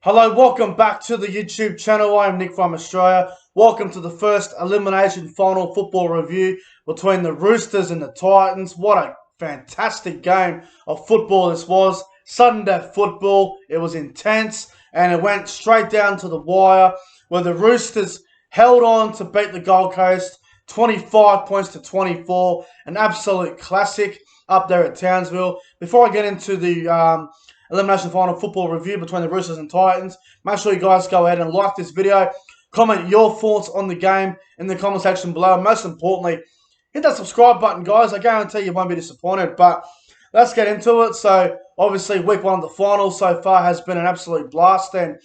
Hello, welcome back to the YouTube channel. I am Nick from Australia. Welcome to the first elimination final football review between the Roosters and the Titans. What a fantastic game of football this was. Sudden death football. It was intense and it went straight down to the wire where the Roosters held on to beat the Gold Coast 25 points to 24. An absolute classic up there at Townsville. Before I get into the elimination final football review between the Roosters and Titans, make sure you guys go ahead and like this video. Comment your thoughts on the game in the comment section below. Most importantly, hit that subscribe button, guys. I guarantee you won't be disappointed. But let's get into it. So, obviously, week one of the final so far has been an absolute blast. And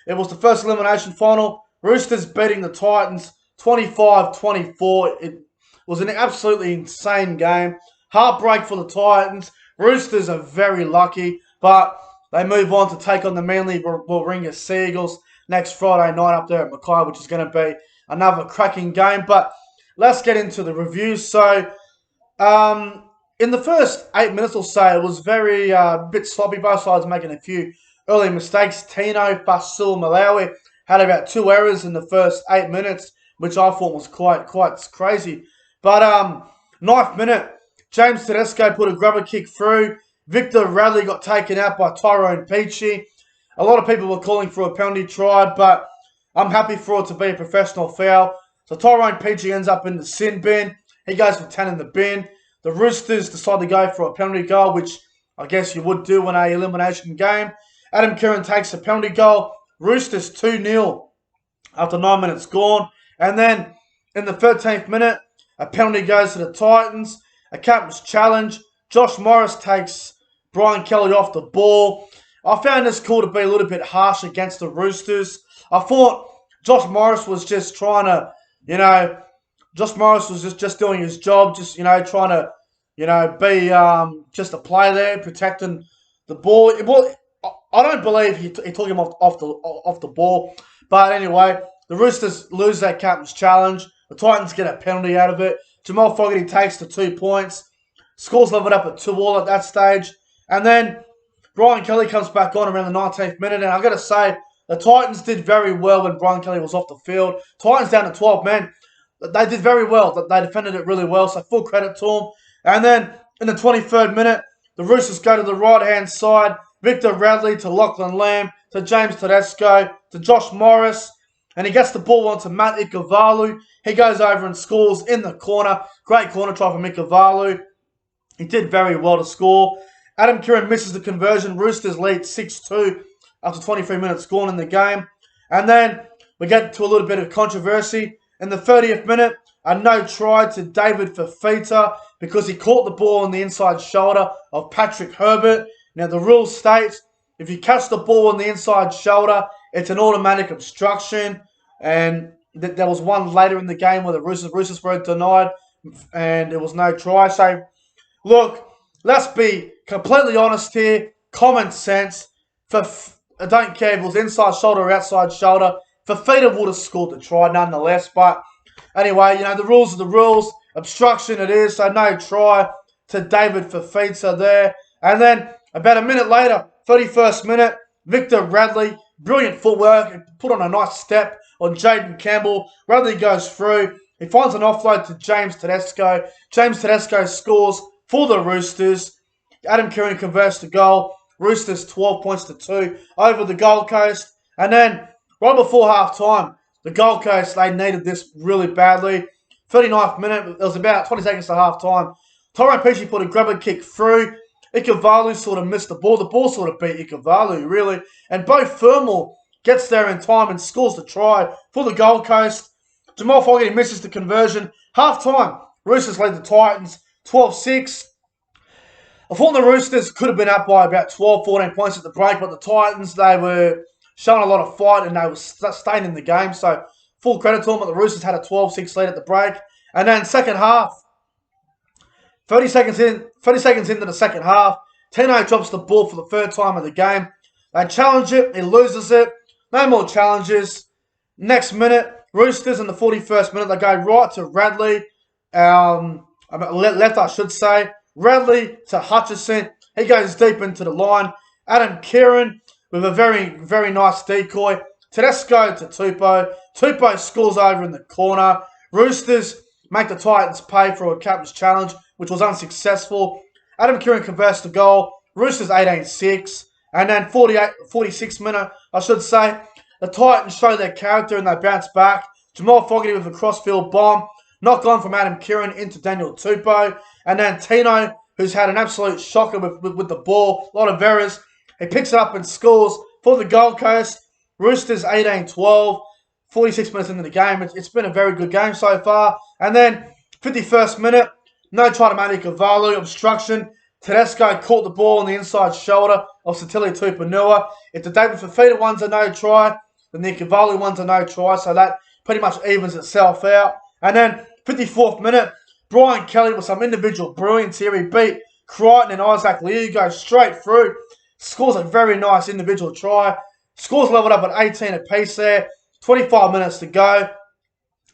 it was the first elimination final. Roosters beating the Titans 25-24. It was an absolutely insane game. Heartbreak for the Titans. Roosters are very lucky, but they move on to take on the Manly Warringah Seagulls next Friday night up there at Mackay, which is going to be another cracking game. But let's get into the reviews. So, in the first 8 minutes or so, it was very bit sloppy. Both sides making a few early mistakes. Tino Basul Malawi had about 2 errors in the first 8 minutes, which I thought was quite crazy. But ninth minute, James Tedesco put a grubber kick through. Victor Radley got taken out by Tyrone Peachey. A lot of people were calling for a penalty try, but I'm happy for it to be a professional foul. So Tyrone Peachey ends up in the sin bin. He goes for 10 in the bin. The Roosters decide to go for a penalty goal, which I guess you would do in an elimination game. Adam Kieran takes a penalty goal. Roosters 2-0 after 9 minutes gone. And then in the 13th minute, a penalty goes to the Titans. A captain's challenge. Josh Morris takes Brian Kelly off the ball. I found this call to be a little bit harsh against the Roosters. I thought Josh Morris was just trying to, Josh Morris was just doing his job, just, trying to, be just a play there, protecting the ball. Well, I don't believe he took him off the ball. But anyway, the Roosters lose their captain's challenge. The Titans get a penalty out of it. Jamal Fogarty takes the 2 points. Scores leveled up at 2-2 at that stage. And then Brian Kelly comes back on around the 19th minute. And I've got to say, the Titans did very well when Brian Kelly was off the field. Titans down to 12 men. They did very well. They defended it really well. So full credit to them. And then in the 23rd minute, the Roosters go to the right-hand side. Victor Radley to Lachlan Lamb to James Tedesco to Josh Morris. And he gets the ball onto Matt Ikuvalu. He goes over and scores in the corner. Great corner try from Ikuvalu. He did very well to score. Adam Kieran misses the conversion. Roosters lead 6-2 after 23 minutes gone in the game. And then we get to a little bit of controversy. In the 30th minute, a no try to David Fafita because he caught the ball on the inside shoulder of Patrick Herbert. Now, the rule states if you catch the ball on the inside shoulder, it's an automatic obstruction. And there was one later in the game where the Roosters were denied and it was no try. So, look, let's be completely honest here. Common sense. I don't care if it was inside shoulder or outside shoulder. Fafita would have scored the try nonetheless. But anyway, the rules are the rules. Obstruction it is. So no try to David Fafita there. And then about a minute later, 31st minute, Victor Radley, brilliant footwork, put on a nice step on Jaden Campbell. Radley goes through. He finds an offload to James Tedesco. James Tedesco scores for the Roosters. Adam Kieran converts the goal. Roosters 12 points to 2 over the Gold Coast. And then, right before half-time, the Gold Coast, they needed this really badly. 39th minute, it was about 20 seconds to half-time. Tyrone Peachey put a grubber kick through. Ikuvalu sort of missed the ball. The ball sort of beat Ikuvalu, really. And Bo Thermal gets there in time and scores the try for the Gold Coast. Jamal Fogarty misses the conversion. Half-time, Roosters lead the Titans 12-6. I thought the Roosters could have been up by about 12, 14 points at the break, but the Titans, they were showing a lot of fight and they were staying in the game. So, full credit to them, but the Roosters had a 12-6 lead at the break. And then second half, 30 seconds into the second half, Tino drops the ball for the third time of the game. They challenge it, he loses it. No more challenges. Next minute, Roosters in the 41st minute, they go right to Radley. Left, I should say. Radley to Hutchison. He goes deep into the line. Adam Kieran with a very, very nice decoy. Tedesco to Tupou. Tupou scores over in the corner. Roosters make the Titans pay for a captain's challenge, which was unsuccessful. Adam Kieran converts the goal. Roosters 18-6. And then 46th minute, I should say, the Titans show their character and they bounce back. Jamal Fogarty with a crossfield bomb. Knock on from Adam Kieran into Daniel Tupou. And then Tino, who's had an absolute shocker with the ball. A lot of errors. He picks it up and scores for the Gold Coast. Roosters 18-12. 46 minutes into the game. It's been a very good game so far. And then 51st minute, no try to make Ikavalu. Obstruction. Tedesco caught the ball on the inside shoulder of Satili Tupanua. If the David Fafita one's a no try, then the Ikavalu one's a no try. So that pretty much evens itself out. And then 54th minute, Brian Kelly with some individual brilliance here. He beat Crichton and Isaac Liu, goes straight through. Scores a very nice individual try. Scores leveled up at 18 apiece there. 25 minutes to go.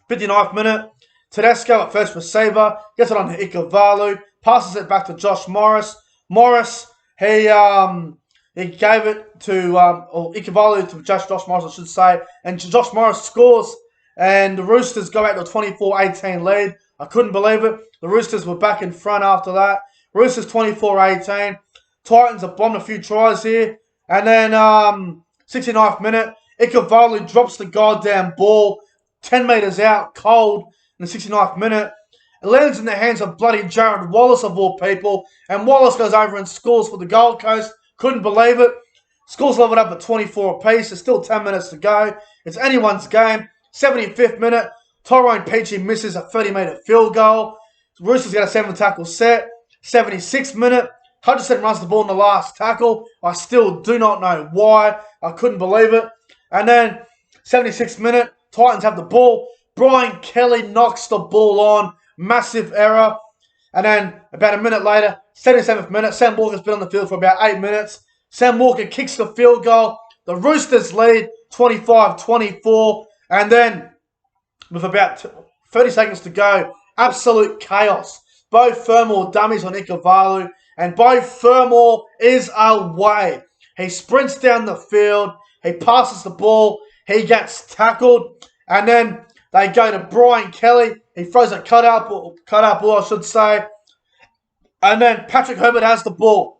59th minute, Tedesco at first receiver. Gets it on to Ikavalu. Passes it back to Josh Morris. Morris, he gave it to, or Ikavalu to Josh Morris, I should say. And Josh Morris scores. And the Roosters go out to a 24-18 lead. I couldn't believe it. The Roosters were back in front after that. Roosters 24-18. Titans have bombed a few tries here. And then 69th minute, Ikavalu drops the goddamn ball 10 metres out, cold, in the 69th minute. It lands in the hands of bloody Jared Wallace of all people. And Wallace goes over and scores for the Gold Coast. Couldn't believe it. Scores leveled up at 24 apiece. There's still 10 minutes to go. It's anyone's game. 75th minute, Tyrone Peachey misses a 30-metre field goal. Roosters get a 7-tackle set. 76th minute, Hutchison runs the ball in the last tackle. I still do not know why. I couldn't believe it. And then 76th minute, Titans have the ball. Brian Kelly knocks the ball on. Massive error. And then about a minute later, 77th minute, Sam Walker's been on the field for about 8 minutes. Sam Walker kicks the field goal. The Roosters lead 25-24. And then, with about 30 seconds to go, absolute chaos. Bo Fermor dummies on Ikavalu, and Bo Fermor is away. He sprints down the field, he passes the ball, he gets tackled, and then they go to Brian Kelly. He throws a cut-out ball, I should say. And then Patrick Herbert has the ball.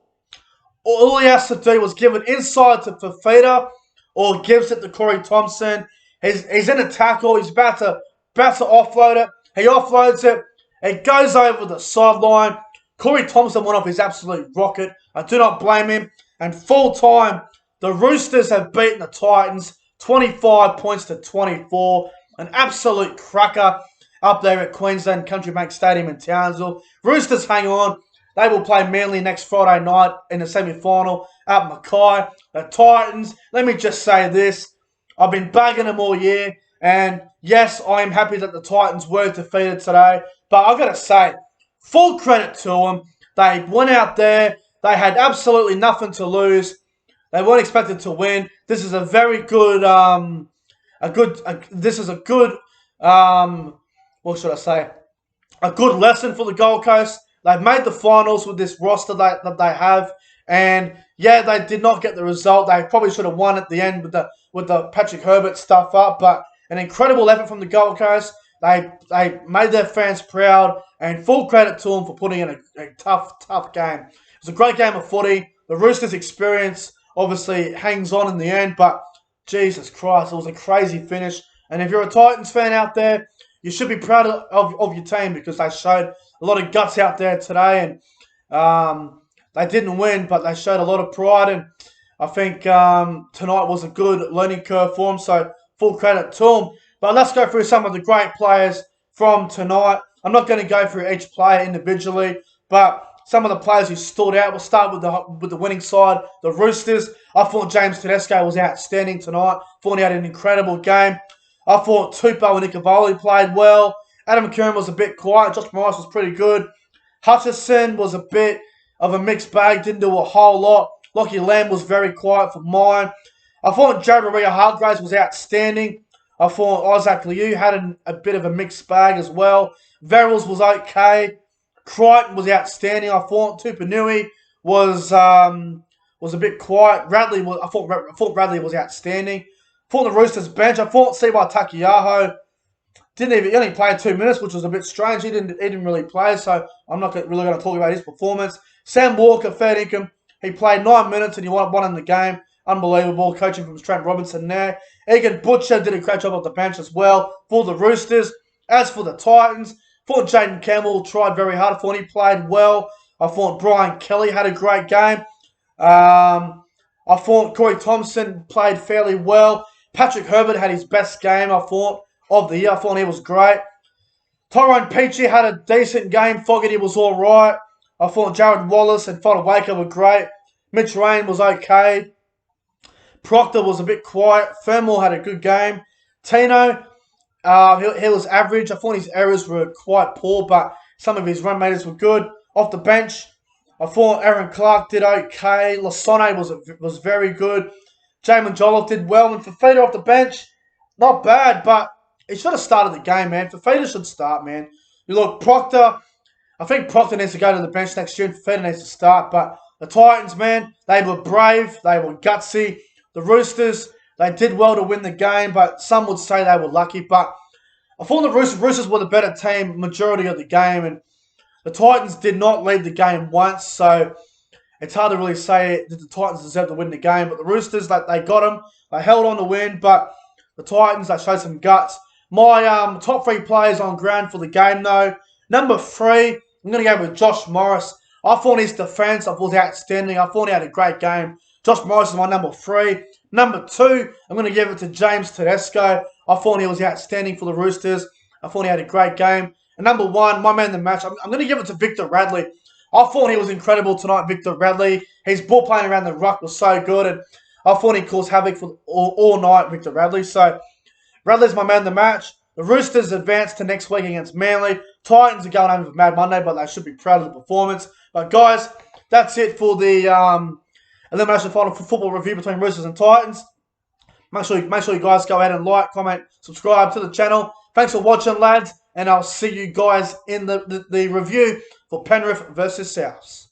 All he has to do was give it inside to Fafita, or gives it to Corey Thompson. He's in a tackle. He's about to offload it. He offloads it. It goes over the sideline. Corey Thompson went off his absolute rocket. I do not blame him. And full time, the Roosters have beaten the Titans 25 points to 24. An absolute cracker up there at Queensland Country Bank Stadium in Townsville. Roosters hang on. They will play Manly next Friday night in the semi-final at Mackay. The Titans, let me just say this. I've been bagging them all year, and yes, I am happy that the Titans were defeated today, but I've got to say, full credit to them. They went out there, they had absolutely nothing to lose, they weren't expected to win. This is a very good, what should I say, a good lesson for the Gold Coast. They've made the finals with this roster that they have, and yeah, they did not get the result. They probably should have won at the end with the Patrick Herbert stuff up, but an incredible effort from the Gold Coast. They made their fans proud, and full credit to them for putting in a tough game. It was a great game of footy. The Roosters' experience obviously hangs on in the end, but Jesus Christ, it was a crazy finish. And if you're a Titans fan out there, you should be proud of your team, because they showed a lot of guts out there today, and they didn't win, but they showed a lot of pride, and I think tonight was a good learning curve for them, so full credit to them. But let's go through some of the great players from tonight. I'm not going to go through each player individually, but some of the players who stood out. We'll start with the winning side, the Roosters. I thought James Tedesco was outstanding tonight. Thought he had an incredible game. I thought Tupou and Ikavalu played well. Adam Kieran was a bit quiet. Josh Morris was pretty good. Hutchison was a bit of a mixed bag. Didn't do a whole lot. Lockie Lamb was very quiet for mine. I thought Jared Hargraves was outstanding. I thought Isaac Liu had a bit of a mixed bag as well. Verrills was okay. Crichton was outstanding. I thought Tupanui was was a bit quiet. I thought Radley was outstanding. For the Roosters bench, I thought Sibai Takiyaho he only played 2 minutes, which was a bit strange. He didn't really play, so I'm not really going to talk about his performance. Sam Walker, fair income. He played 9 minutes and he won in the game. Unbelievable. Coaching from Trent Robinson there. Egan Butcher did a great job off the bench as well for the Roosters. As for the Titans, I thought Jaden Campbell tried very hard. I thought he played well. I thought Brian Kelly had a great game. I thought Corey Thompson played fairly well. Patrick Herbert had his best game, I thought, of the year. I thought he was great. Tyrone Peachy had a decent game. Fogarty was all right. I thought Jared Wallace and Fodawaker were great. Mitch Rain was okay. Proctor was a bit quiet. Fermor had a good game. Tino, he was average. I thought his errors were quite poor, but some of his run meters were good. Off the bench, I thought Aaron Clark did okay. Lasone was very good. Jamin Jolliffe did well. And Fafita off the bench, not bad, but he should have started the game, man. Fafita should start, man. You look, Proctor, I think Proctor needs to go to the bench next year and Fafita needs to start. But the Titans, man, they were brave. They were gutsy. The Roosters, they did well to win the game, but some would say they were lucky. But I thought the Roosters were the better team majority of the game, and the Titans did not lead the game once, so it's hard to really say that the Titans deserve to win the game. But the Roosters, they got them. They held on to win, but the Titans, they showed some guts. My top 3 players on ground for the game, though. Number 3, I'm going to go with Josh Morris. I thought his defence was outstanding. I thought he had a great game. Josh Morris is my number 3. Number 2, I'm going to give it to James Tedesco. I thought he was outstanding for the Roosters. I thought he had a great game. And number 1, my man of the match, I'm going to give it to Victor Radley. I thought he was incredible tonight, Victor Radley. His ball playing around the ruck was so good, and I thought he caused havoc for all night, Victor Radley. So Radley's my man of the match. The Roosters advance to next week against Manly. Titans are going home for Mad Monday, but they should be proud of the performance. But guys, that's it for the Elimination Final football review between Roosters and Titans. Make sure you guys go ahead and like, comment, subscribe to the channel. Thanks for watching, lads, and I'll see you guys in the review for Penrith versus Souths.